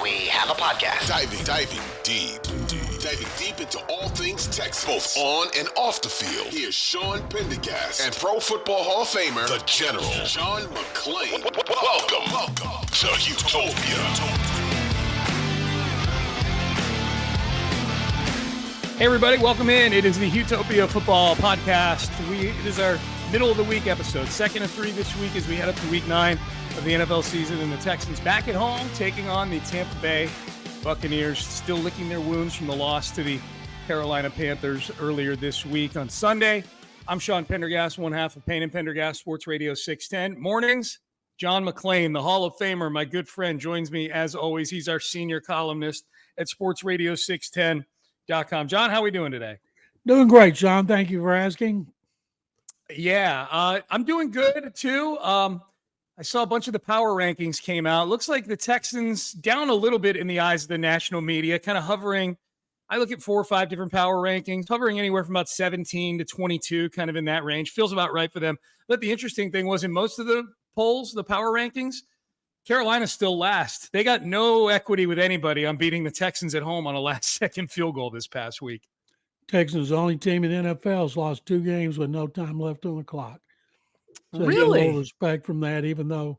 we have a podcast. Diving deep into all things Texans, both on and off the field. Here's Sean Pendergast and Pro Football Hall of Famer, the General, John McClain. Welcome to Houtopia. Hey everybody, welcome in. It is the Houtopia Football Podcast. It is our middle of the week episode, 2nd of 3 this week as we head up to week 9 of the NFL season, and the Texans back at home taking on the Tampa Bay Buccaneers, still licking their wounds from the loss to the Carolina Panthers earlier this week on Sunday. I'm Sean Pendergast, one half of Payne and Pendergast, Sports Radio 610. Mornings, John McClain, the Hall of Famer, my good friend, joins me as always. He's our senior columnist at Sports Radio 610. John, how are we doing today? Doing great, John. Thank you for asking. Yeah, I'm doing good too. I saw a bunch of the power rankings came out. Looks like the Texans down a little bit in the eyes of the national media, kind of hovering. I look at 4 or 5 different power rankings, hovering anywhere from about 17 to 22, kind of in that range. Feels about right for them. But the interesting thing was in most of the polls, the power rankings, Carolina's still last. They got no equity with anybody on beating the Texans at home on a last-second field goal this past week. Texans, the only team in the NFL, has lost 2 games with no time left on the clock. So really? Get a little respect from that, even though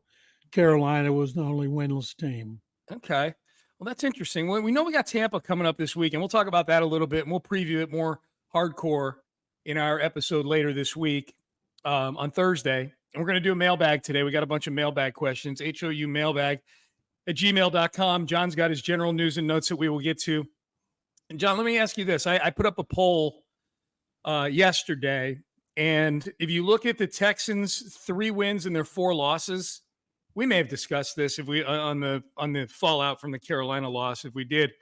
Carolina was the only winless team. Okay. Well, that's interesting. Well, we know we got Tampa coming up this week, and we'll talk about that a little bit, and we'll preview it more hardcore in our episode later this week on Thursday. And we're going to do a mailbag today. We got a bunch of mailbag questions, HOU mailbag at gmail.com. John's got his general news and notes that we will get to. And John, let me ask you this. I put up a poll yesterday, and if you look at the Texans' 3 wins and their 4 losses, we may have discussed this if we on the fallout from the Carolina loss. If we did,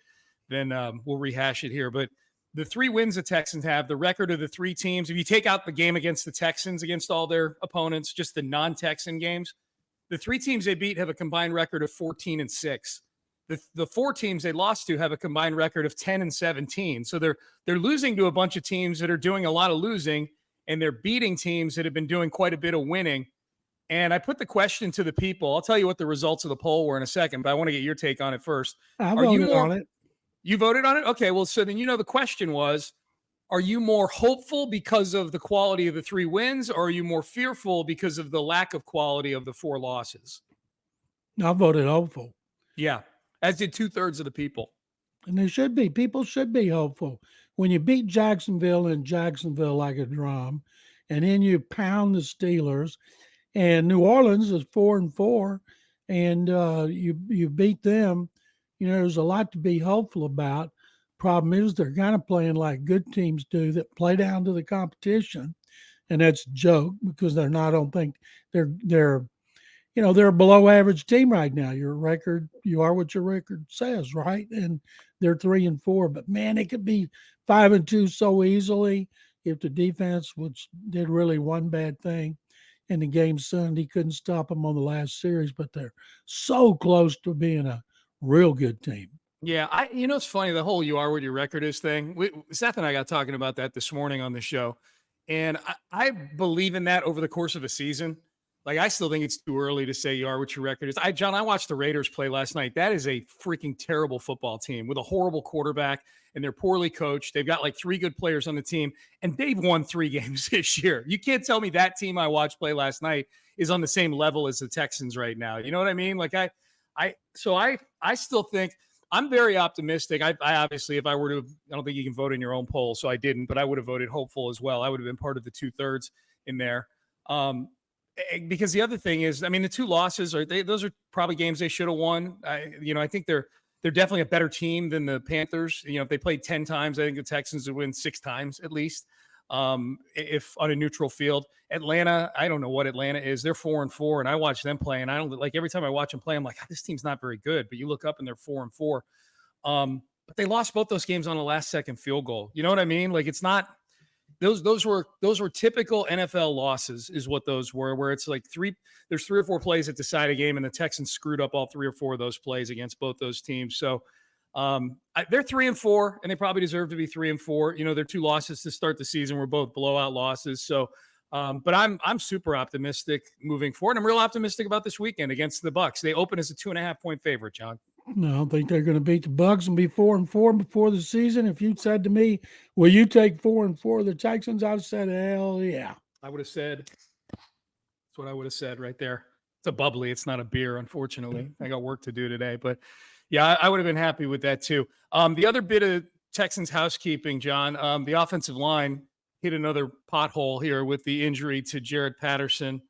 then we'll rehash it here. But the 3 wins the Texans have, the record of the 3 teams, if you take out the game against the Texans, against all their opponents, just the non-Texan games, the 3 teams they beat have a combined record of 14-6. The 4 teams they lost to have a combined record of 10-17. So they're losing to a bunch of teams that are doing a lot of losing, and they're beating teams that have been doing quite a bit of winning. And I put the question to the people. I'll tell you what the results of the poll were in a second, but I want to get your take on it first. I voted on it. You voted on it? Okay, well, so then the question was, are you more hopeful because of the quality of the 3 wins, or are you more fearful because of the lack of quality of the 4 losses? I voted hopeful. Yeah, as did 2/3 of the people. And there should be. People should be hopeful. When you beat Jacksonville in Jacksonville like a drum, and then you pound the Steelers, and New Orleans is 4-4, and you beat them, there's a lot to be hopeful about. Problem is they're kind of playing like good teams do that play down to the competition, and that's a joke because they're not. I don't think they're a below average team right now. Your record, you are what your record says, right? And they're 3-4, but man, it could be 5-2 so easily if the defense, which did really one bad thing in the game Sunday, couldn't stop them on the last series, but they're so close to being a real good team. Yeah, it's funny, the whole you are what your record is thing. Seth and I got talking about that this morning on the show, and I believe in that over the course of a season. Like, I still think it's too early to say you are what your record is. John, I watched the Raiders play last night. That is a freaking terrible football team with a horrible quarterback, and they're poorly coached. They've got like 3 good players on the team, and they've won 3 games this year. You can't tell me that team I watched play last night is on the same level as the Texans right now. You know what I mean? Like, I still think I'm very optimistic. I obviously, if I were to, I don't think you can vote in your own poll, so I didn't, but I would have voted hopeful as well. I would have been part of the 2/3 in there. Because the other thing is, the 2 losses those are probably games they should have won. I think they're definitely a better team than the Panthers. If they played 10 times, I think the Texans would win 6 times at least. If on a neutral field. Atlanta, I don't know what Atlanta is. They're 4-4, and I watch them play, and I don't like every time I watch them play, I'm like, this team's not very good. But you look up and they're 4-4. But they lost both those games on a last-second field goal. You know what I mean? Like, it's not. Those were typical NFL losses is what those were, where it's like there's 3 or 4 plays that decide a game, and the Texans screwed up all 3 or 4 of those plays against both those teams. So they're 3-4, and they probably deserve to be 3-4. Their 2 losses to start the season were both blowout losses. So, but I'm super optimistic moving forward. I'm real optimistic about this weekend against the Bucs. They open as a 2.5-point favorite, John. No, I think they're going to beat the Bucs and be 4-4 before the season. If you'd said to me, "Will you take 4-4 the Texans?" I'd have said, "Hell yeah." I would have said, that's what I would have said right there. It's a bubbly. It's not a beer, unfortunately. I got work to do today. But yeah, I would have been happy with that too. The other bit of Texans housekeeping, John, the offensive line hit another pothole here with the injury to Jared Patterson.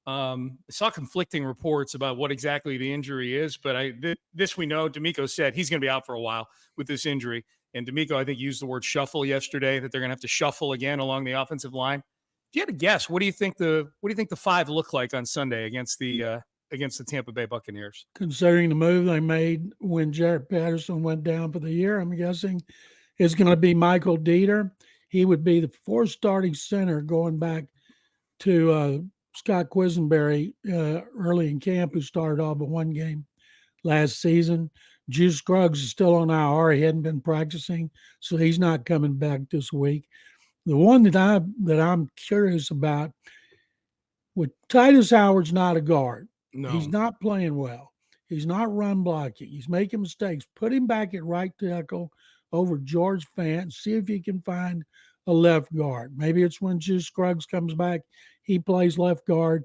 I saw conflicting reports about what exactly the injury is, but this we know. D'Amico said he's going to be out for a while with this injury. And D'Amico, I think, used the word shuffle yesterday, that they're going to have to shuffle again along the offensive line. If you had to guess, what do you think the five look like on Sunday against the Tampa Bay Buccaneers? Considering the move they made when Jared Patterson went down for the year, I'm guessing it's going to be Michael Dieter. He would be the fourth starting center going back to Scott Quisenberry early in camp, who started all but one game last season. Juice Scruggs is still on IR. He hadn't been practicing, so he's not coming back this week. The one that I'm curious about, with Titus Howard's not a guard. No. He's not playing well. He's not run blocking. He's making mistakes. Put him back at right tackle over George Fant. See if you can find a left guard. Maybe it's when Juice Scruggs comes back, he plays left guard.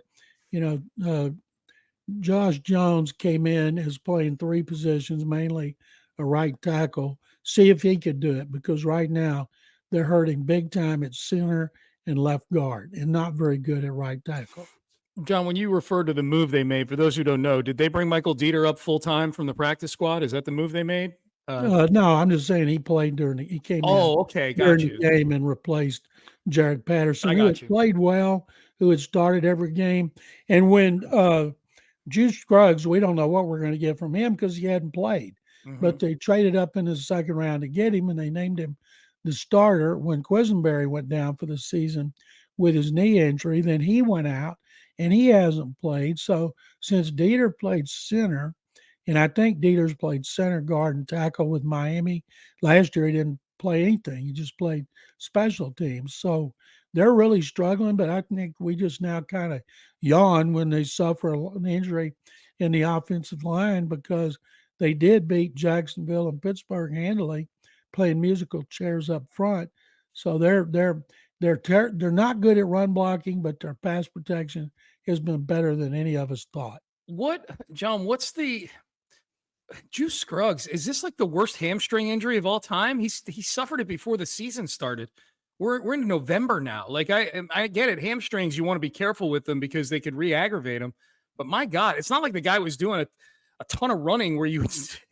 Josh Jones came in as playing three positions, mainly a right tackle. See if he could do it, because right now they're hurting big time at center and left guard and not very good at right tackle. John, when you refer to the move they made, for those who don't know, did they bring Michael Dieter up full time from the practice squad? Is that the move they made? No, I'm just saying he played he came in during the game and replaced Jared Patterson, who had played well, who had started every game. And when Juice Scruggs, we don't know what we're going to get from him because he hadn't played. Mm-hmm. But they traded up in the second round to get him, and they named him the starter when Quisenberry went down for the season with his knee injury. Then he went out, and he hasn't played. So since Dieter played center, and I think Dieter's played center, guard, and tackle with Miami. Last year he didn't play anything. He just played special teams. So they're really struggling, but I think we just now kind of yawn when they suffer an injury in the offensive line, because they did beat Jacksonville and Pittsburgh handily, playing musical chairs up front. So they're not good at run blocking, but their pass protection has been better than any of us thought. John, what's the Juice Scruggs? Is this like the worst hamstring injury of all time? He suffered it before the season started. We're in November now. Like I get it. Hamstrings, you want to be careful with them because they could re-aggravate them. But my God, it's not like the guy was doing a ton of running where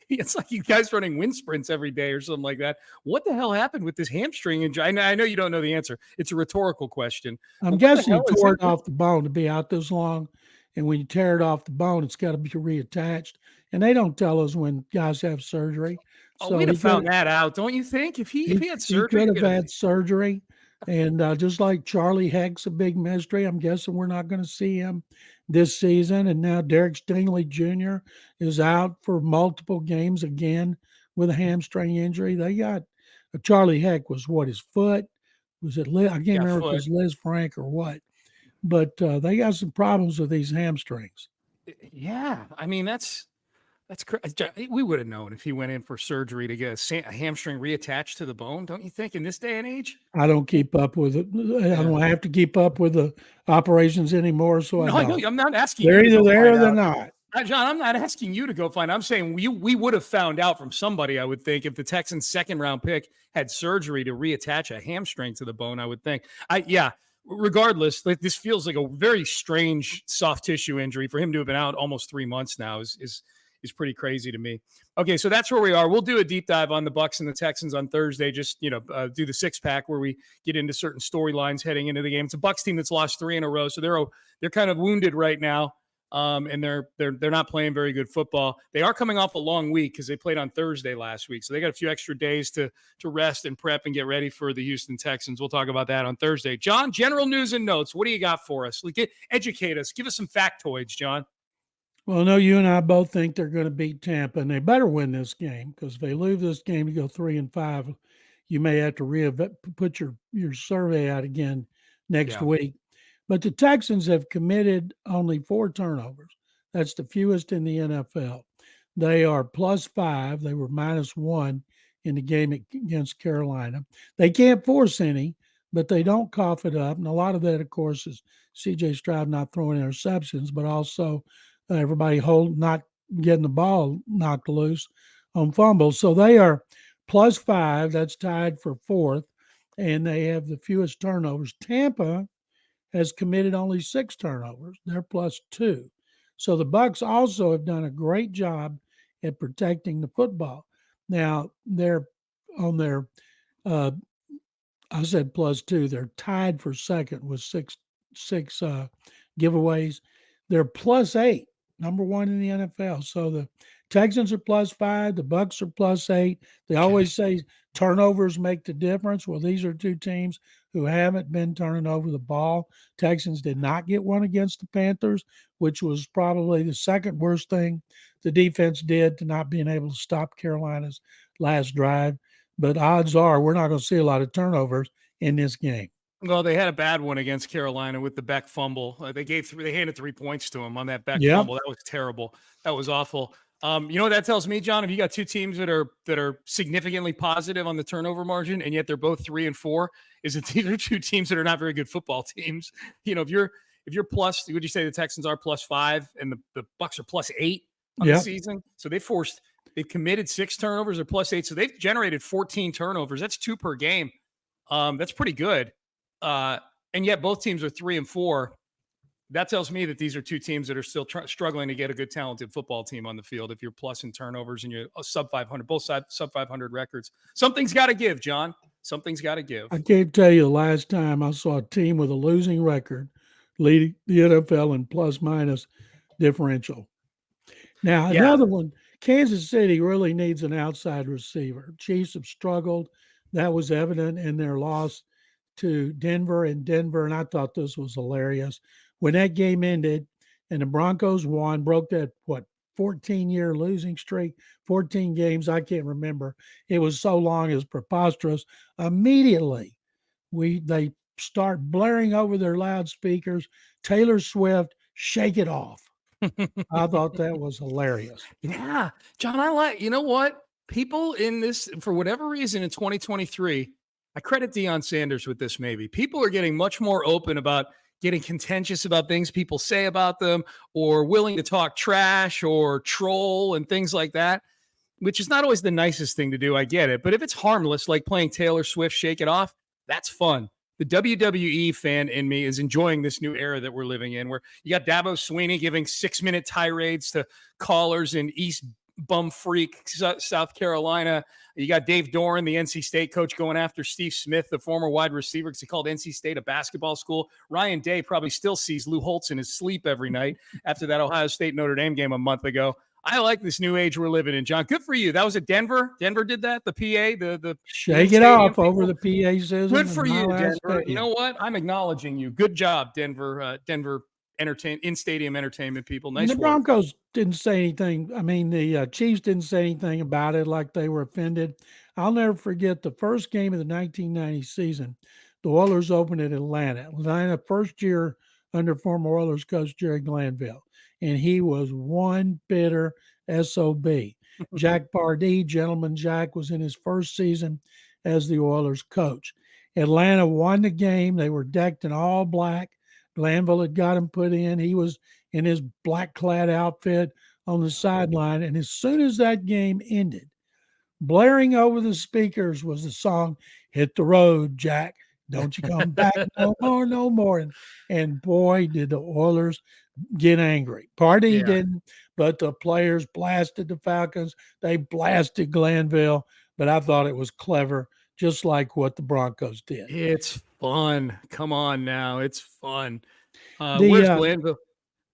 it's like you guys running wind sprints every day or something like that. What the hell happened with this hamstring injury? I know you don't know the answer. It's a rhetorical question. I'm guessing he tore it off the bone to be out this long. And when you tear it off the bone, it's got to be reattached. And they don't tell us when guys have surgery. So we'd have found that out, don't you think? If he had surgery, he could have had surgery. And just like Charlie Heck's a big mystery, I'm guessing we're not going to see him this season. And now Derek Stingley Jr. is out for multiple games again with a hamstring injury. They got Charlie Heck was his foot? Was it Liz? I can't remember if it was Liz Frank or what. But they got some problems with these hamstrings. Yeah, I mean that's crazy. We would have known if he went in for surgery to get a hamstring reattached to the bone, don't you think? In this day and age, I don't keep up with it. I don't have to keep up with the operations anymore. So I'm not asking. They're either there or they're not. John, I'm not asking you to go find. I'm saying we would have found out from somebody. I would think if the Texans' second round pick had surgery to reattach a hamstring to the bone. I would think. Regardless, this feels like a very strange soft tissue injury. For him to have been out almost 3 months now is pretty crazy to me. Okay, so that's where we are. We'll do a deep dive on the Bucs and the Texans on Thursday. Just do the six pack where we get into certain storylines heading into the game. It's a Bucs team that's lost 3 in a row, so they're kind of wounded right now, and they're not playing very good football. They are coming off a long week because they played on Thursday last week, so they got a few extra days to rest and prep and get ready for the Houston Texans. We'll talk about that on Thursday. John, general news and notes. What do you got for us? Educate us. Give us some factoids, John. Well, no, you and I both think they're going to beat Tampa, and they better win this game, because if they lose this game to go 3-5, you may have to put your survey out again next week. But the Texans have committed only 4 turnovers. That's the fewest in the NFL. They are +5. They were -1 in the game against Carolina. They can't force any, but they don't cough it up. And a lot of that, of course, is C.J. Stroud not throwing interceptions, but also everybody not getting the ball knocked loose on fumbles. So they are +5. That's tied for fourth, and they have the fewest turnovers. Tampa has committed only 6 turnovers. They're +2. So the Bucs also have done a great job at protecting the football. Now they're on their, I said +2. They're tied for second with six giveaways. They're +8, number one in the NFL. So the Texans are +5. The Bucs are +8. They always say turnovers make the difference. Well, these are two teams who haven't been turning over the ball. Texans did not get one against the Panthers, which was probably the second worst thing the defense did to not being able to stop Carolina's last drive. But odds are we're not going to see a lot of turnovers in this game. Well, they had a bad one against Carolina with the Beck fumble. They handed 3 points to him on that Beck fumble. That was terrible. That was awful. You know what that tells me, John? If you got two teams that are significantly positive on the turnover margin, and yet they're both 3 and 4, is that these are two teams that are not very good football teams. You know, if you're plus, would you say the Texans are +5 and the Bucs are +8 on the season? So they've committed 6 turnovers or +8. So they've generated 14 turnovers. That's 2 per game. That's pretty good. And yet both teams are 3 and 4. That tells me that these are two teams that are still struggling to get a good, talented football team on the field. If you're plus in turnovers and you're sub 500, both sub 500 records, something's got to give, John. Something's got to give. I can't tell you the last time I saw a team with a losing record leading the NFL in plus-minus differential. Now, another one, Kansas City really needs an outside receiver. Chiefs have struggled. That was evident in their loss to Denver, and I thought this was hilarious. When that game ended and the Broncos won, broke that, 14-year losing streak, 14 games, I can't remember. It was so long, it was preposterous. Immediately, they start blaring over their loudspeakers, Taylor Swift, "Shake It Off." I thought that was hilarious. Yeah, John, you know what? People in this, for whatever reason in 2023, I credit Deion Sanders with this maybe. People are getting much more open about getting contentious about things people say about them, or willing to talk trash or troll and things like that, which is not always the nicest thing to do. I get it. But if it's harmless, like playing Taylor Swift, "Shake It Off," that's fun. The WWE fan in me is enjoying this new era that we're living in, where you got Dabo Swinney giving 6-minute tirades to callers in East Bumfreak, South Carolina. You got Dave Doran, the NC State coach, going after Steve Smith, the former wide receiver, because he called NC State a basketball school. Ryan Day probably still sees Lou Holtz in his sleep every night after that Ohio State-Notre Dame game a month ago. I like this new age we're living in, John. Good for you. That was at Denver. Denver did that. The PA, the "Shake It Off" over the PA system. Good for you, Denver. You know what? I'm acknowledging you. Good job, Denver. Denver in-stadium entertainment people. Nice work. The Broncos didn't say anything. I mean, the Chiefs didn't say anything about it, like they were offended. I'll never forget the first game of the 1990 season. The Oilers opened at Atlanta, first year under former Oilers coach Jerry Glanville, and he was one bitter SOB. Jack Pardee, Gentleman Jack, was in his first season as the Oilers coach. Atlanta won the game. They were decked in all black. Glanville had got him put in. He was in his black-clad outfit on the sideline. And as soon as that game ended, blaring over the speakers was the song, "Hit the Road, Jack. Don't you come back no more." And boy, did the Oilers get angry. Pardee didn't, but the players blasted the Falcons. They blasted Glanville. But I thought it was clever, just like what the Broncos did. It's fun. Come on now. It's fun. Where's Glanville?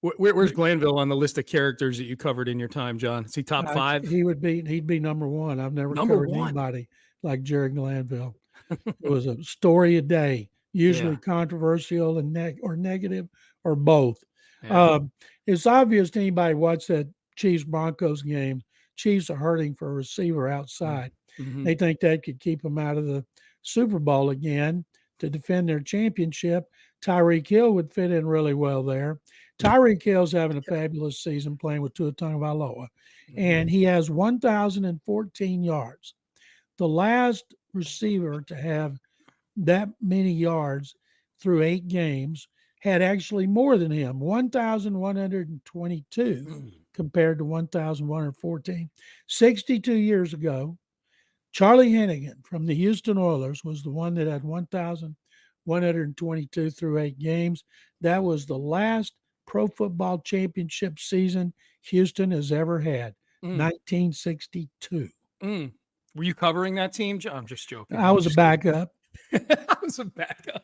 Where's Glanville on the list of characters that you covered in your time, John? Is he top 5? He'd be number 1. I've never covered anybody like Jerry Glanville. It was a story a day, usually controversial and negative, or both. Yeah. It's obvious to anybody who watched that Chiefs-Broncos game, Chiefs are hurting for a receiver outside. Mm-hmm. They think that could keep them out of the Super Bowl again to defend their championship. Tyreek Hill would fit in really well there. Tyreek Hill's having a fabulous season playing with Tua Tagovailoa, and he has 1,014 yards. The last receiver to have that many yards through 8 games had actually more than him, 1,122 compared to 1,114. 62 years ago, Charlie Hennigan from the Houston Oilers was the one that had 1,122 through 8 games. That was the last Pro Football Championship season Houston has ever had, 1962. Were you covering that team, John? I'm just joking. I was a backup. I was a backup.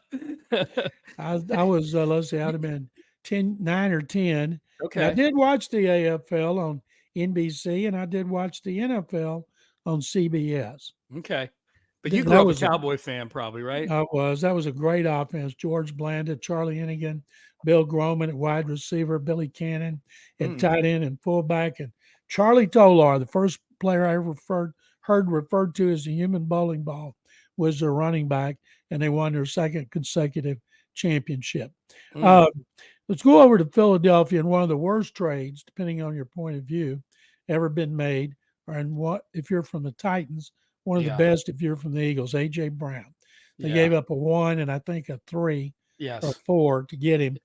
I was, let's see, I'd have been 9 or 10. Okay. And I did watch the AFL on NBC, and I did watch the NFL on CBS. Okay. But you grew up a Cowboy fan probably, right? I was. That was a great offense. George Blanda, Charlie Hennigan, Bill Groman at wide receiver, Billy Cannon at tight end and fullback, and Charlie Tolar, the first player I ever heard referred to as the human bowling ball, was their running back, and they won their second consecutive championship. Let's go over to Philadelphia, and one of the worst trades, depending on your point of view, ever been made, and what if you're from the Titans, one of the best if you're from the Eagles, A.J. Brown. They gave up a 1 and I think a 3 or 4 to get him.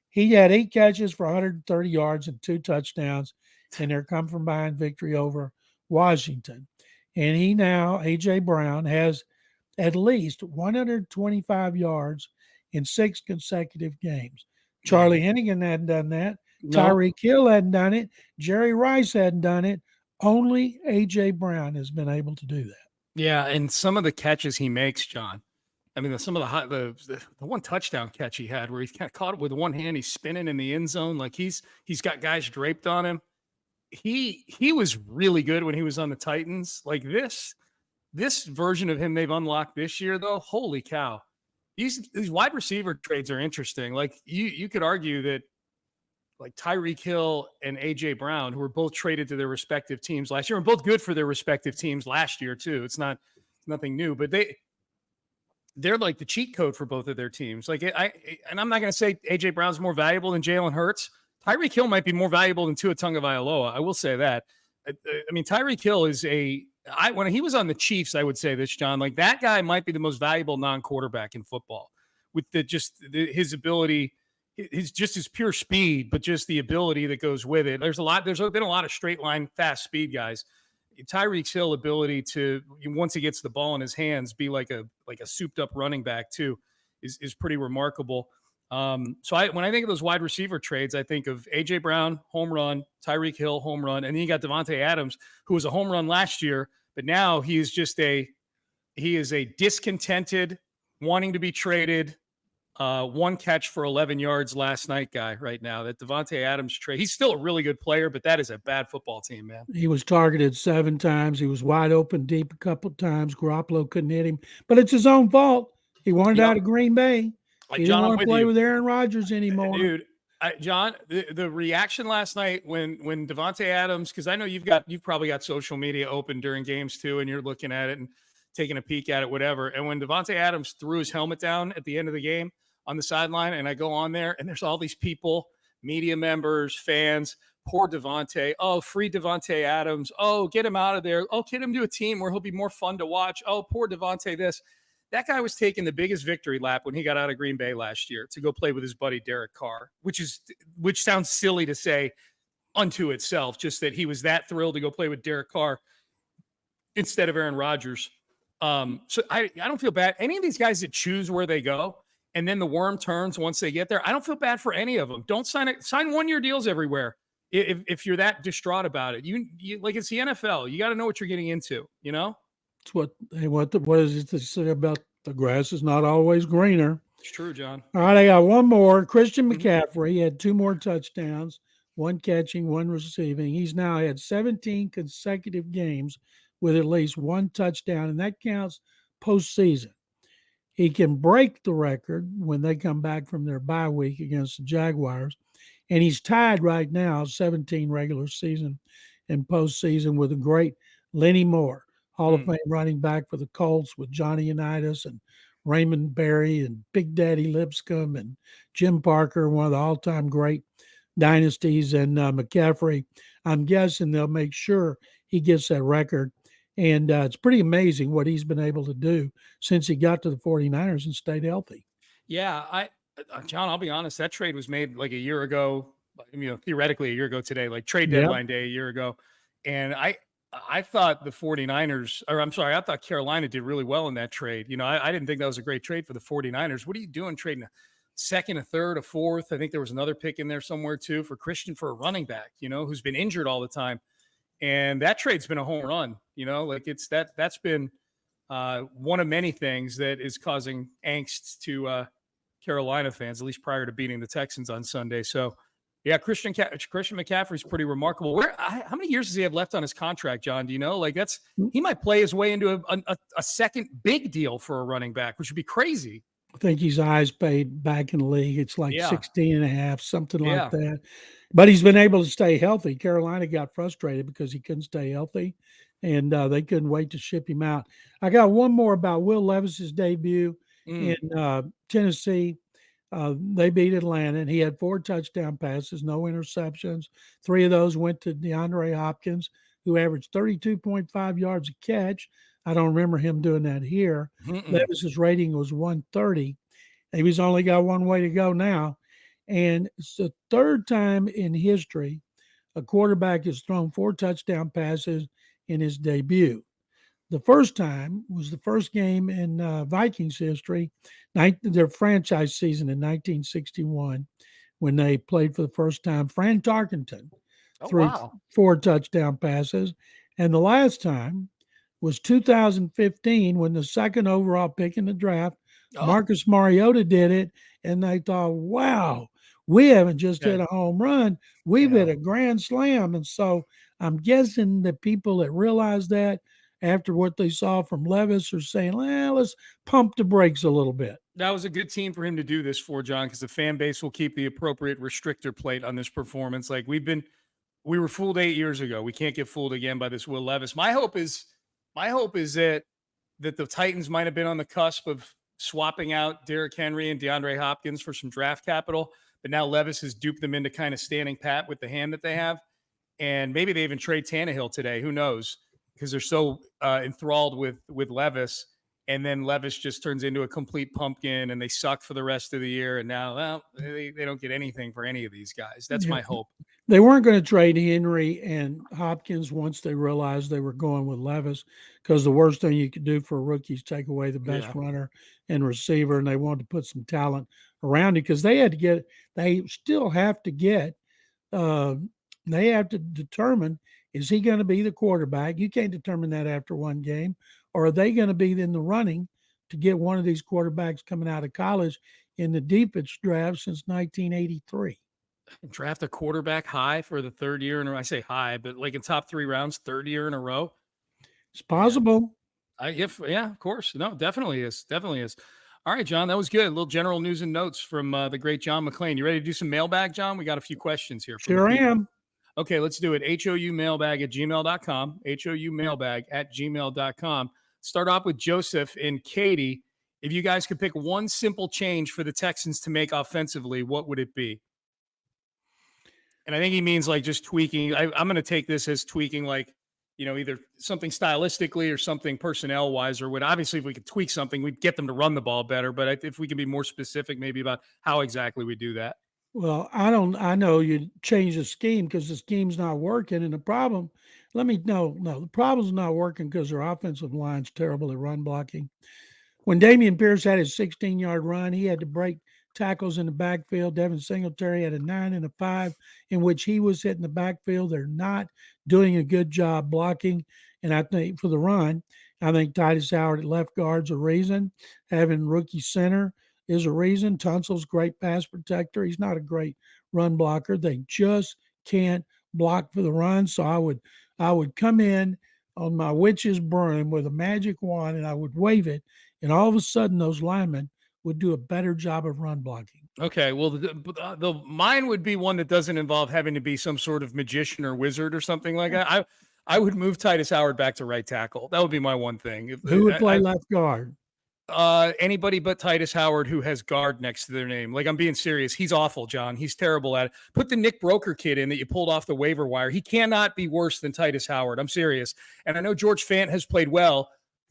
He had 8 catches for 130 yards and 2 touchdowns in their come-from-behind victory over Washington. And he now, A.J. Brown, has at least 125 yards in 6 consecutive games. Charlie Hennigan hadn't done that. No. Tyreek Hill hadn't done it. Jerry Rice hadn't done it. Only A.J. Brown has been able to do that. Yeah, and some of the catches he makes, John. I mean, some of the one touchdown catch he had where he kind of caught it with one hand, he's spinning in the end zone, like he's got guys draped on him. He was really good when he was on the Titans. Like this version of him they've unlocked this year, though. Holy cow! These wide receiver trades are interesting. Like you could argue that like Tyreek Hill and A.J. Brown, who were both traded to their respective teams last year, and both good for their respective teams last year too. It's nothing new, but they're like the cheat code for both of their teams. Like I'm not going to say A.J. Brown's more valuable than Jalen Hurts. Tyreek Hill might be more valuable than Tua Tagovailoa. I will say that. I mean, Tyreek Hill is when he was on the Chiefs, I would say this, John, like that guy might be the most valuable non-quarterback in football with his ability. His pure speed, but just the ability that goes with it. There's been a lot of straight line, fast speed guys. Tyreek Hill ability to, once he gets the ball in his hands, be like a souped up running back too, is pretty remarkable. When I think of those wide receiver trades, I think of A.J. Brown, home run, Tyreek Hill, home run, and then you got Davante Adams, who was a home run last year, but now he is a discontented, wanting to be traded, 1 catch for 11 yards last night guy right now. That Davante Adams trade, he's still a really good player, but that is a bad football team, man. He was targeted 7 times. He was wide open deep a couple of times. Garoppolo couldn't hit him, but it's his own fault. He wanted out of Green Bay. He didn't want to play with Aaron Rodgers anymore. Dude, John, the reaction last night when Davante Adams, because I know you've probably got social media open during games too, and you're looking at it and taking a peek at it, whatever. And when Davante Adams threw his helmet down at the end of the game on the sideline, and I go on there, and there's all these people, media members, fans, poor Davante. Oh, free Davante Adams. Oh, get him out of there. Oh, get him to a team where he'll be more fun to watch. Oh, poor Davante this. That guy was taking the biggest victory lap when he got out of Green Bay last year to go play with his buddy Derek Carr, which sounds silly to say unto itself, just that he was that thrilled to go play with Derek Carr instead of Aaron Rodgers. So I don't feel bad. Any of these guys that choose where they go, and then the worm turns once they get there, I don't feel bad for any of them. Don't sign 1-year deals everywhere if you're that distraught about it. You like, it's the NFL. You got to know what you're getting into, you know? It's what is it to say about the grass is not always greener. It's true, John. All right, I got one more. Christian McCaffrey had 2 more touchdowns, 1 catching, 1 receiving. He's now had 17 consecutive games with at least 1 touchdown, and that counts postseason. He can break the record when they come back from their bye week against the Jaguars. And he's tied right now, 17 regular season and postseason, with a great Lenny Moore, Hall of Fame running back for the Colts, with Johnny Unitas and Raymond Berry and Big Daddy Lipscomb and Jim Parker, one of the all-time great dynasties, and McCaffrey, I'm guessing they'll make sure he gets that record. And it's pretty amazing what he's been able to do since he got to the 49ers and stayed healthy. Yeah, John, I'll be honest, that trade was made like a year ago, theoretically a year ago today, like trade Yep. deadline day a year ago. And I thought the 49ers, or I'm sorry, I thought Carolina did really well in that trade. I didn't think that was a great trade for the 49ers. What are you doing trading a second, a third, a fourth? I think there was another pick in there somewhere too for Christian for a running back, who's been injured all the time. And that trade's been a home run, like that's been one of many things that is causing angst to Carolina fans, at least prior to beating the Texans on Sunday. So, yeah, Christian McCaffrey's pretty remarkable. How many years does he have left on his contract, John? Do you know? Like he might play his way into a second big deal for a running back, which would be crazy. I think he's eyes paid back in the league. It's like 16 and a half, something like that. But he's been able to stay healthy. Carolina got frustrated because he couldn't stay healthy, and they couldn't wait to ship him out. I got one more about Will Levis's debut in Tennessee. They beat Atlanta, and he had 4 touchdown passes, no interceptions. 3 of those went to DeAndre Hopkins, who averaged 32.5 yards a catch. I don't remember him doing that here. Levis's rating was 130. He's only got one way to go now. And it's the third time in history a quarterback has thrown 4 touchdown passes in his debut. The first time was the first game in Vikings history, their franchise season in 1961, when they played for the first time. Fran Tarkenton threw 4 touchdown passes. And the last time was 2015, when the second overall pick in the draft, Marcus Mariota did it. And they thought, wow, we haven't just hit a home run. We've hit a grand slam. And so I'm guessing the people that realize that after what they saw from Levis are saying, well, let's pump the brakes a little bit. That was a good team for him to do this for, John, because the fan base will keep the appropriate restrictor plate on this performance. Like we were fooled 8 years ago. We can't get fooled again by this Will Levis. My hope is that the Titans might have been on the cusp of swapping out Derrick Henry and DeAndre Hopkins for some draft capital, but now Levis has duped them into kind of standing pat with the hand that they have. And maybe they even trade Tannehill today. Who knows? Because they're so enthralled with Levis. And then Levis just turns into a complete pumpkin and they suck for the rest of the year. And now, well, they don't get anything for any of these guys. That's my hope. They weren't going to trade Henry and Hopkins once they realized they were going with Levis, because the worst thing you could do for a rookie is take away the best runner and receiver. And they wanted to put some talent around it, because they still have to determine, is he going to be the quarterback? You can't determine that after one game. Or are they going to be in the running to get one of these quarterbacks coming out of college in the deepest draft since 1983? Draft a quarterback high for the third year in a row. I say high, but like in top 3 rounds, third year in a row. It's possible. Yeah, of course. No, definitely is. Definitely is. All right, John, that was good. A little general news and notes from the great John McClain. You ready to do some mailbag, John? We got a few questions here. Sure am. Okay, let's do it. houmailbag@gmail.com. houmailbag@gmail.com. Start off with Joseph and Katie. If you guys could pick one simple change for the Texans to make offensively, what would it be? And I think he means like just tweaking. I'm going to take this as tweaking, like, either something stylistically or something personnel wise, or obviously if we could tweak something, we'd get them to run the ball better. But if we can be more specific, maybe about how exactly we do that. Well, I know you change the scheme because the scheme's not working. And the problem, the problem's not working because their offensive line's terrible at run blocking. When Damian Pierce had his 16-yard run, he had to break tackles in the backfield. Devin Singletary had a 9 and a 5 in which he was hitting the backfield. They're not doing a good job blocking. And I think for the run, I think Titus Howard at left guard's a reason. Having rookie center is a reason. Tunsil's great pass protector. He's not a great run blocker. They just can't block for the run. So I would come in on my witch's broom with a magic wand and I would wave it. And all of a sudden those linemen would do a better job of run blocking. Okay, well, the mine would be one that doesn't involve having to be some sort of magician or wizard or something like that. I would move Titus Howard back to right tackle. That would be my one thing. Who would play left guard? Anybody but Titus Howard who has guard next to their name. Like, I'm being serious. He's awful, John. He's terrible at it. Put the Nick Broker kid in that you pulled off the waiver wire. He cannot be worse than Titus Howard. I'm serious. And I know George Fant has played well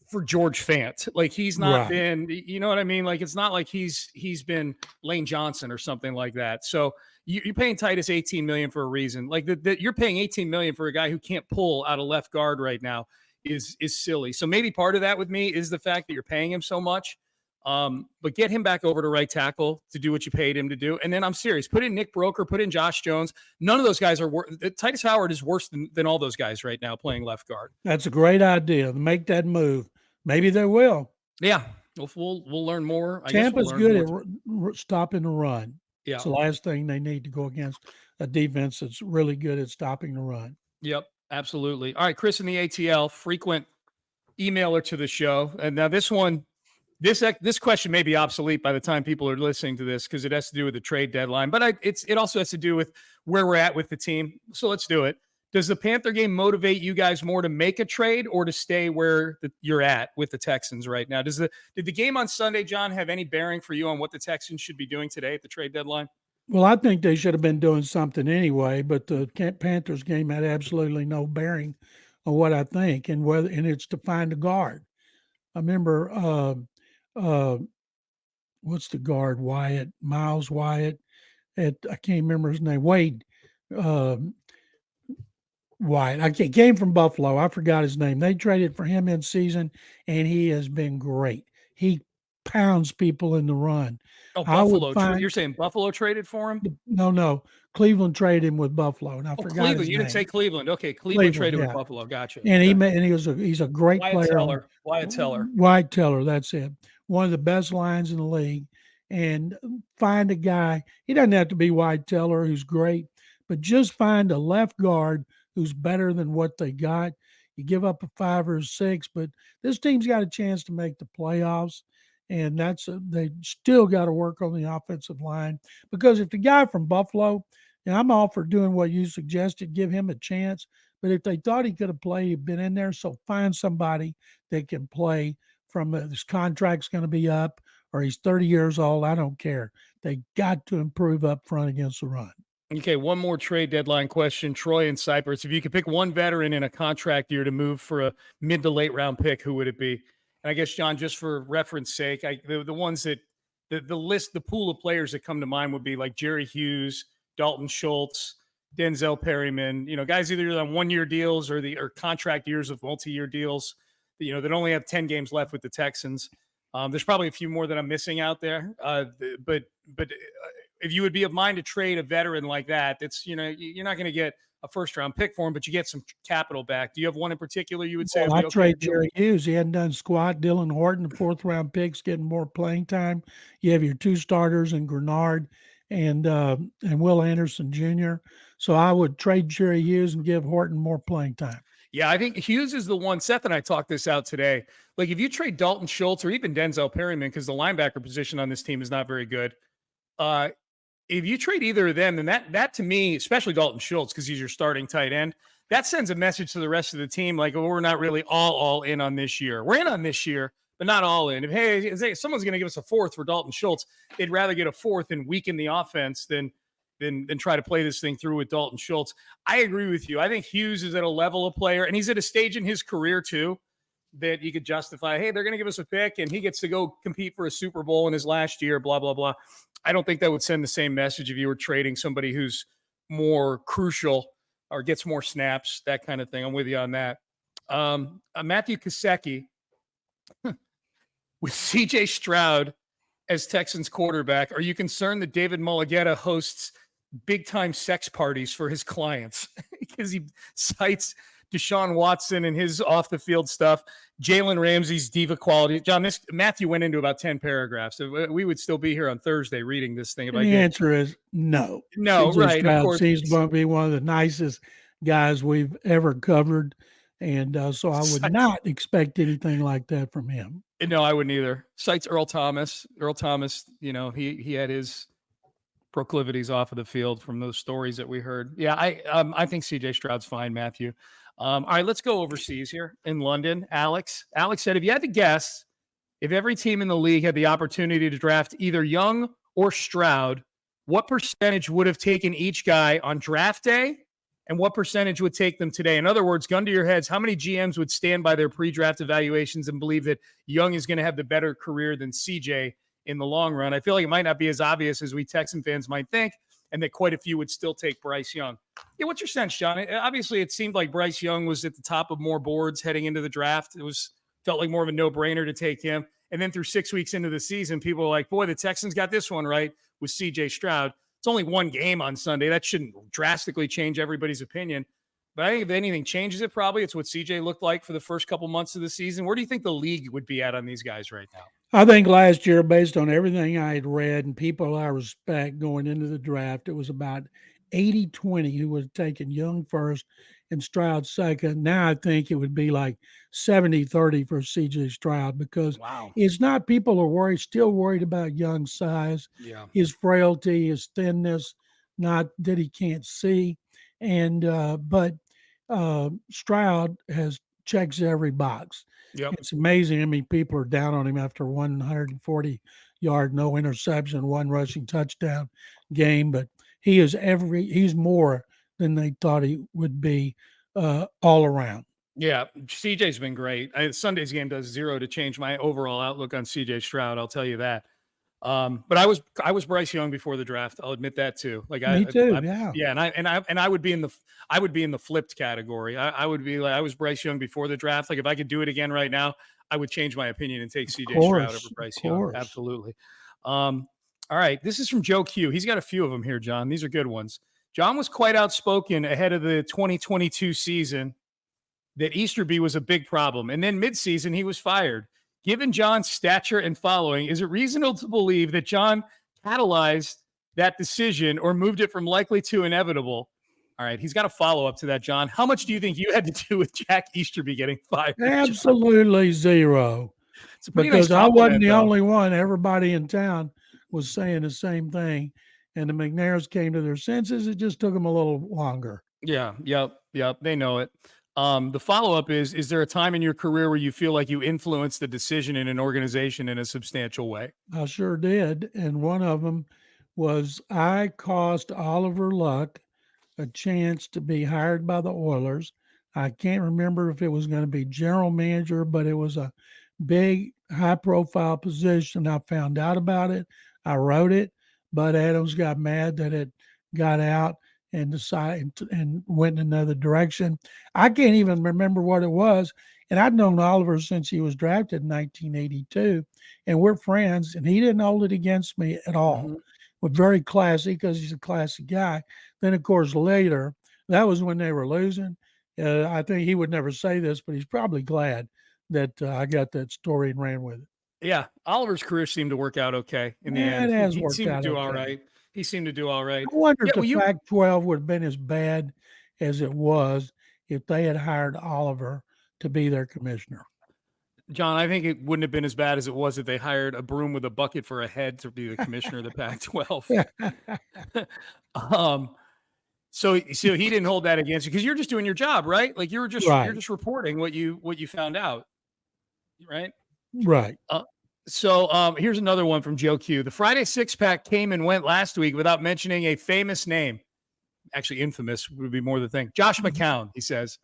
for George Fant. Like, he's not been, you know what I mean? Like, it's not like he's been Lane Johnson or something like that. So you're paying Titus $18 million for a reason. Like, you're paying $18 million for a guy who can't pull out of left guard right now is silly. So maybe part of that with me is the fact that you're paying him so much. But get him back over to right tackle to do what you paid him to do. And then I'm serious. Put in Nick Broker, put in Josh Jones. None of those guys are worse. Titus Howard is worse than all those guys right now playing left guard. That's a great idea. Make that move. Maybe they will. Yeah. We'll learn more. Tampa's good at stopping the run. Yeah. It's the last thing they need to go against a defense that's really good at stopping the run. Yep. Absolutely. All right, Chris in the ATL, frequent emailer to the show. And now this one, this question may be obsolete by the time people are listening to this because it has to do with the trade deadline, but it also has to do with where we're at with the team. So let's do it. Does the Panther game motivate you guys more to make a trade or to stay where you're at with the Texans right now? Did the game on Sunday, John, have any bearing for you on what the Texans should be doing today at the trade deadline? Well, I think they should have been doing something anyway, but the Panthers game had absolutely no bearing on what I think, and it's to find a guard. I remember what's the guard? Miles Wyatt. I can't remember his name. Wade Wyatt. He came from Buffalo. I forgot his name. They traded for him in season, and he has been great. He pounds people in the run. Oh, Buffalo. You're saying Buffalo traded for him? No. Cleveland traded him with Buffalo, and I forgot Cleveland. his name. You didn't say Cleveland. Okay, Cleveland traded with Buffalo. Gotcha. And he's a great player. Wyatt Teller. Wyatt Teller, that's it. One of the best lines in the league. And find a guy. He doesn't have to be Wyatt Teller, who's great, but just find a left guard who's better than what they got. You give up a 5 or a 6, but this team's got a chance to make the playoffs. And they still got to work on the offensive line, because if the guy from Buffalo, and I'm all for doing what you suggested, give him a chance. But if they thought he could have played, he'd been in there. So find somebody that can play from his contract's going to be up, or he's 30 years old. I don't care. They got to improve up front against the run. Okay, one more trade deadline question. Troy and Cypress, if you could pick one veteran in a contract year to move for a mid to late round pick, who would it be? And I guess, John, just for reference sake, the ones that the pool of players that come to mind would be like Jerry Hughes, Dalton Schultz, Denzel Perryman, guys either on 1-year deals or contract years of multi-year deals, that only have 10 games left with the Texans. There's probably a few more that I'm missing out there. But if you would be of mind to trade a veteran like that, that's, you're not going to get a first-round pick for him, but you get some capital back. Do you have one in particular you would say? Well, I trade Jerry Hughes. He hadn't done squat. Dylan Horton, the 4th-round picks, getting more playing time. You have your 2 starters in Grenard and Will Anderson Jr. So I would trade Jerry Hughes and give Horton more playing time. Yeah, I think Hughes is the one. Seth and I talked this out today. Like, if you trade Dalton Schultz or even Denzel Perryman, because the linebacker position on this team is not very good, if you trade either of them, then that to me, especially Dalton Schultz, because he's your starting tight end, that sends a message to the rest of the team, like, we're not really all in on this year. We're in on this year, but not all in. If someone's going to give us a 4th for Dalton Schultz, they'd rather get a 4th and weaken the offense than try to play this thing through with Dalton Schultz. I agree with you. I think Hughes is at a level of player, and he's at a stage in his career too that you could justify, hey, they're going to give us a pick and he gets to go compete for a Super Bowl in his last year, blah, blah, blah. I don't think that would send the same message if you were trading somebody who's more crucial or gets more snaps, that kind of thing. I'm with you on that. Matthew Kasecki with CJ Stroud as Texans quarterback. Are you concerned that David Mulugheta hosts big-time sex parties for his clients? Because he cites Deshaun Watson and his off-the-field stuff, Jalen Ramsey's diva quality. John, Matthew went into about 10 paragraphs. So we would still be here on Thursday reading this thing. The answer is no. No, CJ right. Stroud of course. He's going to be one of the nicest guys we've ever covered. And so I would not expect anything like that from him. No, I wouldn't either. Cites Earl Thomas. Earl Thomas, he had his proclivities off of the field from those stories that we heard. Yeah, I think CJ Stroud's fine, Matthew. All right, let's go overseas here in London. Alex said, if you had to guess if every team in the league had the opportunity to draft either Young or Stroud, what percentage would have taken each guy on draft day, and what percentage would take them today? In other words, gun to your heads, how many GMs would stand by their pre-draft evaluations and believe that Young is going to have the better career than CJ in the long run? I feel like it might not be as obvious as we Texan fans might think, and that quite a few would still take Bryce Young. Yeah, what's your sense, John? Obviously, it seemed like Bryce Young was at the top of more boards heading into the draft. Felt like more of a no-brainer to take him. And then through 6 weeks into the season, people are like, boy, the Texans got this one right with CJ Stroud. It's only one game on Sunday. That shouldn't drastically change everybody's opinion. But I think if anything changes it, probably it's what CJ looked like for the first couple months of the season. Where do you think the league would be at on these guys right now? I think last year, based on everything I had read and people I respect going into the draft, it was about 80-20 who was taking Young first and Stroud second. Now I think it would be like 70-30 for CJ Stroud, because it's not, people are still worried about Young's size, his frailty, his thinness, not that he can't see. And but Stroud checks every box. Yep. It's amazing. I mean, people are down on him after 140-yard, no interception, one rushing touchdown game, but he's more than they thought he would be all around. Yeah, CJ's been great. Sunday's game does zero to change my overall outlook on CJ Stroud. I'll tell you that. But I was Bryce Young before the draft. I'll admit that too. Like Me too. Yeah. And I would be in the flipped category. I would be like, I was Bryce Young before the draft. Like if I could do it again right now, I would change my opinion and take CJ Stroud over Bryce Young. Absolutely. All right. This is from Joe Q. He's got a few of them here, John. These are good ones. John was quite outspoken ahead of the 2022 season that Easterby was a big problem. And then midseason, he was fired. Given John's stature and following, is it reasonable to believe that John catalyzed that decision or moved it from likely to inevitable? All right, he's got a follow-up to that, John. How much do you think you had to do with Jack Easterby getting fired? Absolutely zero. It's a pretty because nice I wasn't the though. only one. Everybody in town was saying the same thing. And the McNairs came to their senses. It just took them a little longer. Yeah, yep. They know it. The follow-up is there a time in your career where you feel like you influenced the decision in an organization in a substantial way? I sure did. And one of them was I cost Oliver Luck a chance to be hired by the Oilers. I can't remember if it was going to be general manager, but it was a big, high-profile position. I found out about it. I wrote it. Bud Adams got mad that it got out and decided and went in another direction. I can't even remember what it was. And I'd known Oliver since he was drafted in 1982, and we're friends, and he didn't hold it against me at all. Mm-hmm. But very classy, because he's a classy guy. Then, of course, later, that was when they were losing. I think he would never say this, but he's probably glad that I got that story and ran with it. Yeah, Oliver's career seemed to work out okay in the end. It has he worked seemed out to do okay. all right. He seemed to do all right. I wonder if the Pac-12 would have been as bad as it was if they had hired Oliver to be their commissioner. John, I think it wouldn't have been as bad as it was if they hired a broom with a bucket for a head to be the commissioner of the Pac-12. So he didn't hold that against you because you're just doing your job, right? Like you're just reporting what you found out, right? Right. So here's another one from Joe Q. The Friday six-pack came and went last week without mentioning a famous name. Actually, infamous would be more the thing. Josh McCown, he says.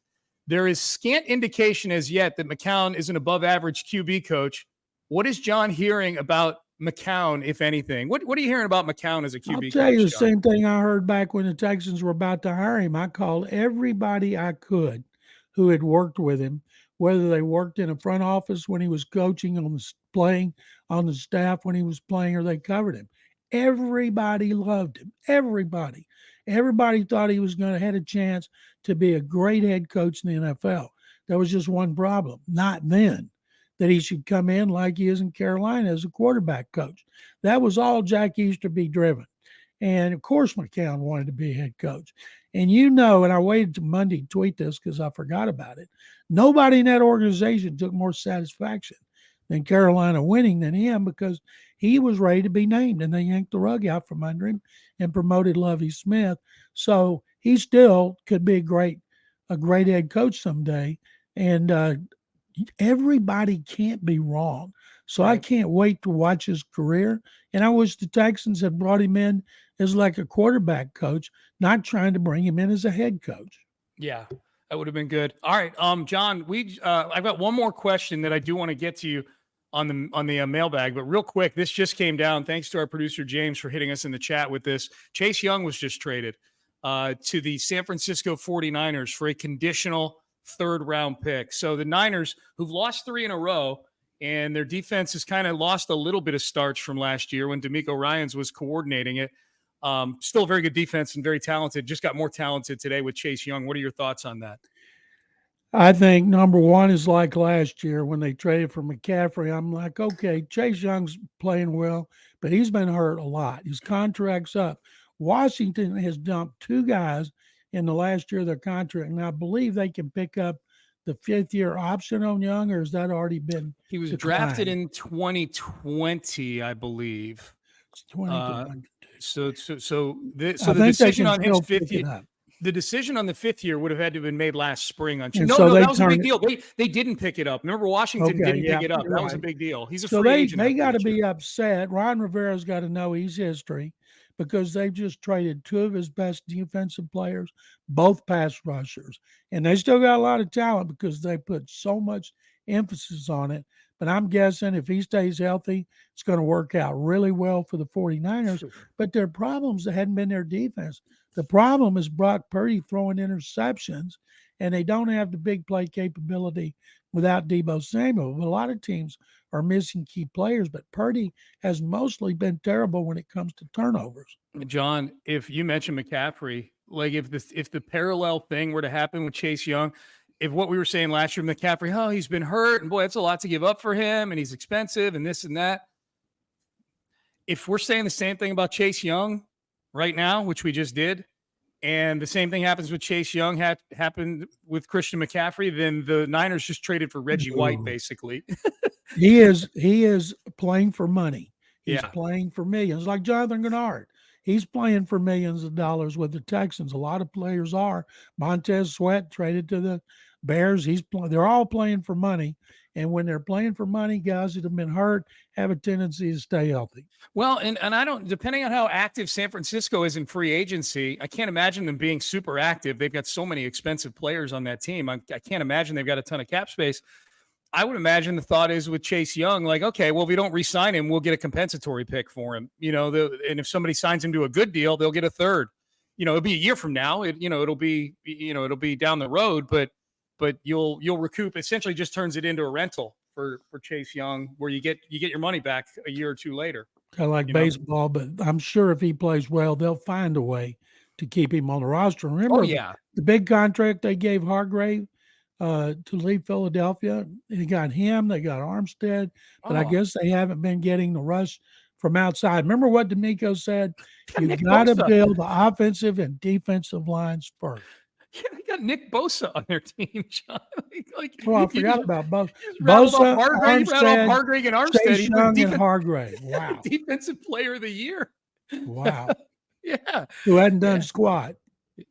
There is scant indication as yet that McCown is an above-average QB coach. What is John hearing about McCown, if anything? What are you hearing about McCown as a QB coach? I'll tell you the same thing I heard back when the Texans were about to hire him. I called everybody I could who had worked with him, whether they worked in a front office when he was coaching, playing on the staff when he was playing, or they covered him. Everybody loved him. Everybody thought he was going to have a chance to be a great head coach in the NFL. There was just one problem, not then, that he should come in like he is in Carolina as a quarterback coach. That was all Jack Easterby driven. And of course, McCown wanted to be a head coach. And and I waited to Monday to tweet this because I forgot about it. Nobody in that organization took more satisfaction than Carolina winning than him, because he was ready to be named, and they yanked the rug out from under him and promoted Lovie Smith. So he still could be a great head coach someday. And everybody can't be wrong. So I Right. can't wait to watch his career. And I wish the Texans had brought him in as like a quarterback coach, not trying to bring him in as a head coach. Yeah, that would have been good. All right, John, I've got one more question that I do want to get to you on the mailbag, but real quick, this just came down. Thanks to our producer James for hitting us in the chat with this. Chase Young was just traded to the San Francisco 49ers for a conditional third-round pick. So the Niners, who've lost 3 in a row, and their defense has kind of lost a little bit of starch from last year when DeMeco Ryans was coordinating it. Still a very good defense and very talented. Just got more talented today with Chase Young. What are your thoughts on that? I think number one is like last year when they traded for McCaffrey. I'm like, okay, Chase Young's playing well, but he's been hurt a lot. His contract's up. Washington has dumped 2 guys in the last year of their contract, and I believe they can pick up the 5th-year option on Young, or has that already been He was declined? drafted in 2020, I believe. It's 2022. The decision on his 5th year, up. the decision on the 5th year would have had to have been made last spring. And No, so no, they that was a big turned deal. They didn't pick it up. Remember, Washington Okay, didn't yeah, pick it up. you're That was a right. big deal. He's a So free they agent. they got to after this be year. upset. Ron Rivera's got to know his history because they've just traded 2 of his best defensive players, both pass rushers, and they still got a lot of talent because they put so much emphasis on it. But I'm guessing if he stays healthy, it's going to work out really well for the 49ers. But their problems hadn't been their defense. The problem is Brock Purdy throwing interceptions, and they don't have the big play capability without Deebo Samuel. A lot of teams are missing key players, but Purdy has mostly been terrible when it comes to turnovers. John, if you mentioned McCaffrey, like if the parallel thing were to happen with Chase Young, if what we were saying last year, McCaffrey, oh, he's been hurt, and boy, that's a lot to give up for him, and he's expensive, and this and that. If we're saying the same thing about Chase Young right now, which we just did, and the same thing happens with Chase Young happened with Christian McCaffrey, then the Niners just traded for Reggie White, basically. He is playing for money. He's Yeah. playing for millions, like Jonathan Gennard. He's playing for millions of dollars with the Texans. A lot of players are. Montez Sweat traded to the Bears. They're all playing for money. And when they're playing for money, guys that have been hurt have a tendency to stay healthy. Well, and I don't, depending on how active San Francisco is in free agency, I can't imagine them being super active. They've got so many expensive players on that team. I can't imagine they've got a ton of cap space. I would imagine the thought is with Chase Young, like, okay, well, if we don't re-sign him, we'll get a compensatory pick for him. And if somebody signs him to a good deal, they'll get a third. It'll be a year from now. It'll be down the road, but you'll recoup. Essentially, just turns it into a rental for Chase Young, where you get your money back a year or two later. Kind of like baseball, but I'm sure if he plays well, they'll find a way to keep him on the roster. Remember, the big contract they gave Hargrave to leave Philadelphia. They got him, they got Armstead, but I guess they haven't been getting the rush from outside. Remember what DeMeco said? You got to build the offensive and defensive lines first. Yeah, they got Nick Bosa on their team, John. I forgot about Bosa. Bosa, Hargrave, and Armstead. Chase Young and Hargrave. Wow. Defensive player of the year. Wow. Yeah. Who hadn't done squat.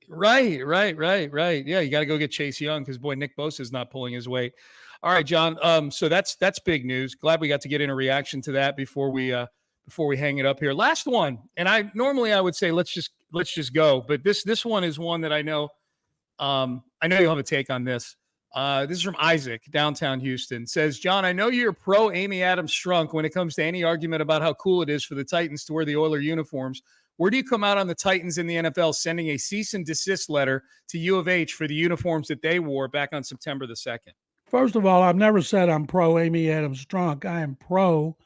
Right. Yeah, you got to go get Chase Young because, boy, Nick Bosa is not pulling his weight. All right, John. So that's big news. Glad we got to get in a reaction to that before we hang it up here. Last one, and I would say let's just go, but this one is one that I know. I know you'll have a take on this. This is from Isaac, downtown Houston. Says, John, I know you're pro Amy Adams Strunk when it comes to any argument about how cool it is for the Titans to wear the Oiler uniforms. Where do you come out on the Titans in the NFL sending a cease and desist letter to U of H for the uniforms that they wore back on September the 2nd? First of all, I've never said I'm pro Amy Adams Strunk. I am pro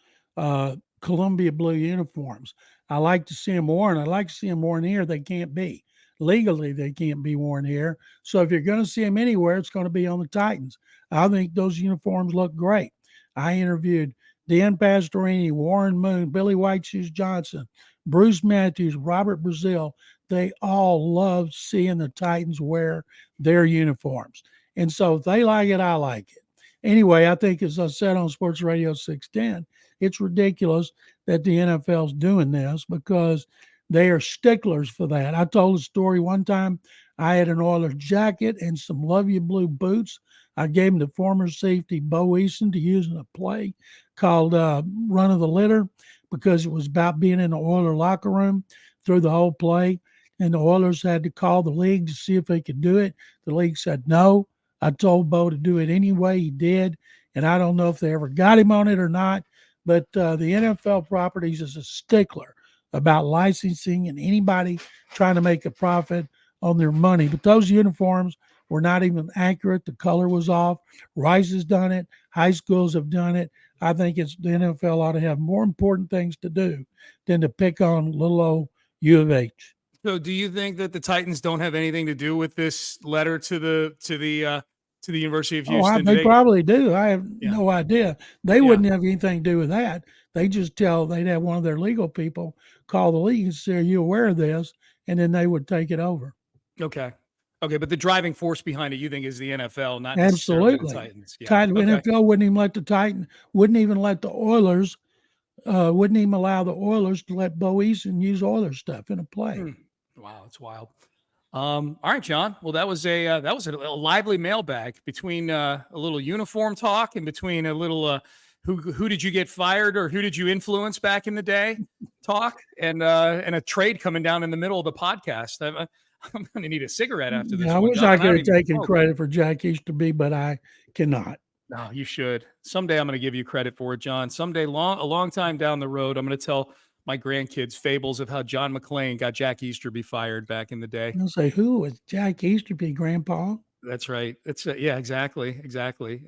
Columbia blue uniforms. I like to see them worn. I like to see them worn here. They can't be. Legally, they can't be worn here. So if you're going to see them anywhere, it's going to be on the Titans. I think those uniforms look great. I interviewed Dan Pastorini, Warren Moon, Billy White Shoes Johnson, Bruce Matthews, Robert Brazil. They all love seeing the Titans wear their uniforms. And so if they like it, I like it. Anyway, I think, as I said on Sports Radio 610, it's ridiculous that the NFL's doing this because they are sticklers for that. I told a story one time. I had an Oilers jacket and some Love You Blue boots. I gave them to former safety Bo Eason to use in a play called Run of the Litter because it was about being in the Oiler locker room through the whole play. And the Oilers had to call the league to see if they could do it. The league said no. I told Bo to do it anyway. He did. And I don't know if they ever got him on it or not. But the NFL Properties is a stickler about licensing and anybody trying to make a profit on their money. But those uniforms were not even accurate. The color was off. Rice has done it. High schools have done it. I think the NFL ought to have more important things to do than to pick on little old U of H. So do you think that the Titans don't have anything to do with this letter to the University of Houston? They probably do. I have no idea. They wouldn't have anything to do with that. They just they'd have one of their legal people call the league and say, "Are you aware of this?" And then they would take it over. Okay. But the driving force behind it, you think, is the NFL, not necessarily the Titans. NFL wouldn't even let the Titans, wouldn't even let the Oilers, wouldn't even allow the Oilers to let Bo Eason use Oilers stuff in a play. Wow, that's wild. All right, John. Well, that was a lively mailbag between a little uniform talk and between a little who did you get fired or who did you influence back in the day talk and a trade coming down in the middle of the podcast. I'm going to need a cigarette after this. I wish I could have taken credit for Jack Easterby, but I cannot. No, you should. Someday I'm going to give you credit for it, John. Someday, a long time down the road, I'm going to tell my grandkids fables of how John McClain got Jack Easterby fired back in the day. They'll say, "Who was Jack Easterby, Grandpa?" That's right. It's exactly.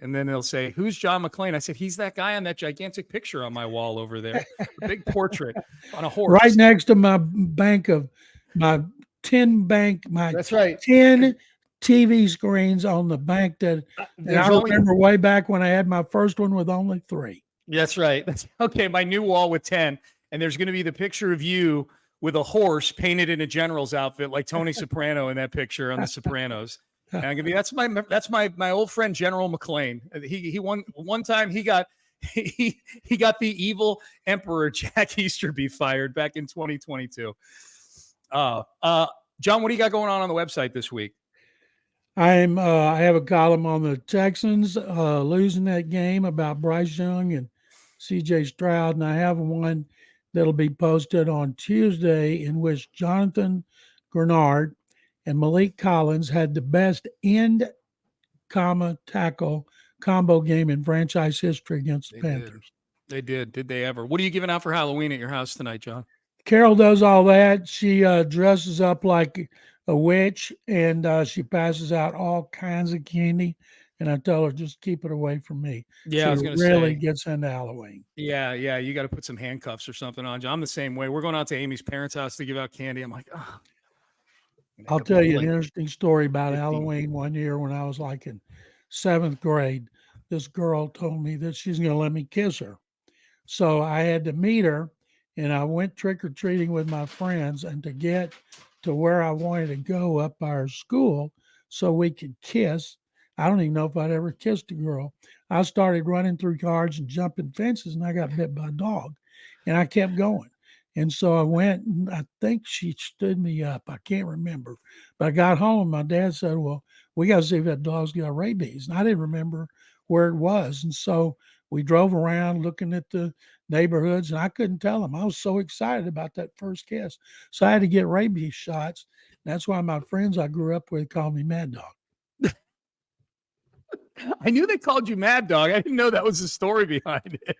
And then they'll say, "Who's John McClain?" I said, "He's that guy on that gigantic picture on my wall over there, a big portrait on a horse, right next to my 10 That's right. 10 TV screens on the bank that I remember way back when I had my first one with only 3. That's right. Okay. My new wall with 10, and there's going to be the picture of you with a horse painted in a general's outfit, like Tony Soprano in that picture on The Sopranos. And I'm gonna be that's my old friend General McClain. He one time he got the evil Emperor Jack Easterby fired back in 2022. John, what do you got going on the website this week? I have a column on the Texans losing that game about Bryce Young and CJ Stroud, and I have one that'll be posted on Tuesday in which Jonathan Grenard and Malik Collins had the best end, tackle combo game in franchise history against the Panthers. They did. Did they ever? What are you giving out for Halloween at your house tonight, John? Carol does all that. She dresses up like a witch, and she passes out all kinds of candy. And I tell her, just keep it away from me. Yeah, she I was going to really gets into Halloween. Yeah. You got to put some handcuffs or something on, John. I'm the same way. We're going out to Amy's parents' house to give out candy. I'm like, oh. I'll tell you an interesting story about Halloween. One year when I was like in 7th grade, this girl told me that she's going to let me kiss her. So I had to meet her, and I went trick-or-treating with my friends, and to get to where I wanted to go up our school so we could kiss, I don't even know if I'd ever kissed a girl. I started running through yards and jumping fences, and I got bit by a dog, and I kept going. And so I went, and I think she stood me up. I can't remember. But I got home. My dad said, "Well, we got to see if that dog's got rabies." And I didn't remember where it was. And so we drove around looking at the neighborhoods, and I couldn't tell them. I was so excited about that first kiss. So I had to get rabies shots. That's why my friends I grew up with called me Mad Dog. I knew they called you Mad Dog. I didn't know that was the story behind it.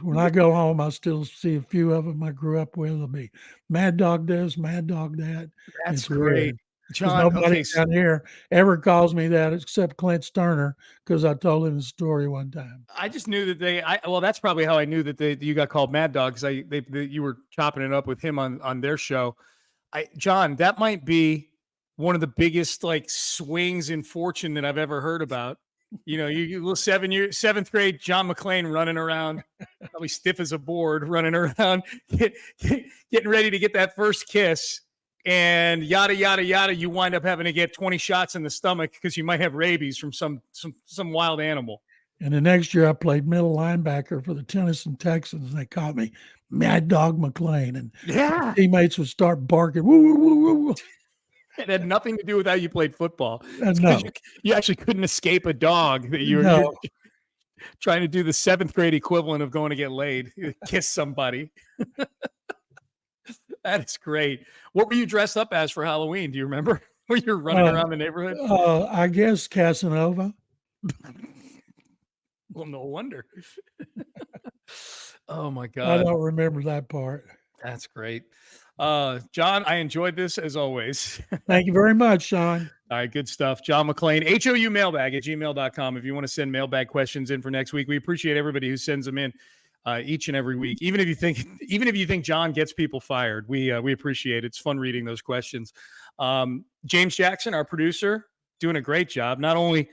When I go home, I still see a few of them I grew up with. It'll be Mad Dog this, Mad Dog that. That's great. John, nobody down here ever calls me that except Clint Stoerner, because I told him the story one time. I just knew that well, that's probably how I knew that you got called Mad Dog, because you were chopping it up with him on their show. John, that might be one of the biggest swings in fortune that I've ever heard about. You know, you little 7th grade John McClain running around, probably stiff as a board, running around, getting ready to get that first kiss, and yada yada yada. You wind up having to get 20 shots in the stomach because you might have rabies from some wild animal. And the next year, I played middle linebacker for the Tennessee Texans, and they called me Mad Dog McClain. And teammates would start barking, "Woo, woo, woo, woo." It had nothing to do with how you played football. It's No, because you actually couldn't escape a dog that you're no. trying to do the 7th grade equivalent of going to get laid, kiss somebody. That is great. What were you dressed up as for Halloween? Do you remember? Were you running around the neighborhood? I guess Casanova. Well, no wonder. Oh my I God. don't remember that part. That's great. John, I enjoyed this as always. Thank you very much, Sean. All right, good stuff. John McClain, HOU mailbag at gmail.com. If you want to send mailbag questions in for next week, we appreciate everybody who sends them in each and every week. Even if you think John gets people fired, we appreciate it. It's fun reading those questions. James Jackson, our producer, doing a great job. Not only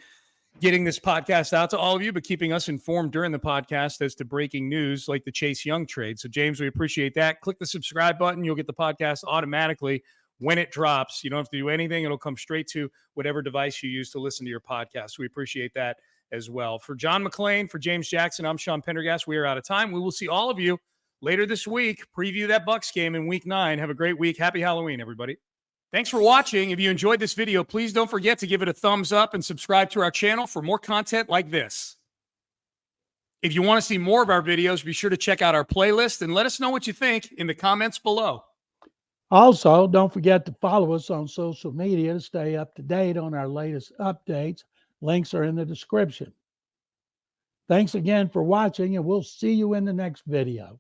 getting this podcast out to all of you, but keeping us informed during the podcast as to breaking news like the Chase Young trade. So, James, we appreciate that. Click the subscribe button. You'll get the podcast automatically when it drops. You don't have to do anything. It'll come straight to whatever device you use to listen to your podcast. We appreciate that as well. For John McClain, for James Jackson, I'm Sean Pendergast. We are out of time. We will see all of you later this week. Preview that Bucs game in Week 9. Have a great week. Happy Halloween, everybody. Thanks for watching. If you enjoyed this video, please don't forget to give it a thumbs up and subscribe to our channel for more content like this. If you want to see more of our videos, be sure to check out our playlist and let us know what you think in the comments below. Also, don't forget to follow us on social media to stay up to date on our latest updates. Links are in the description. Thanks again for watching, and we'll see you in the next video.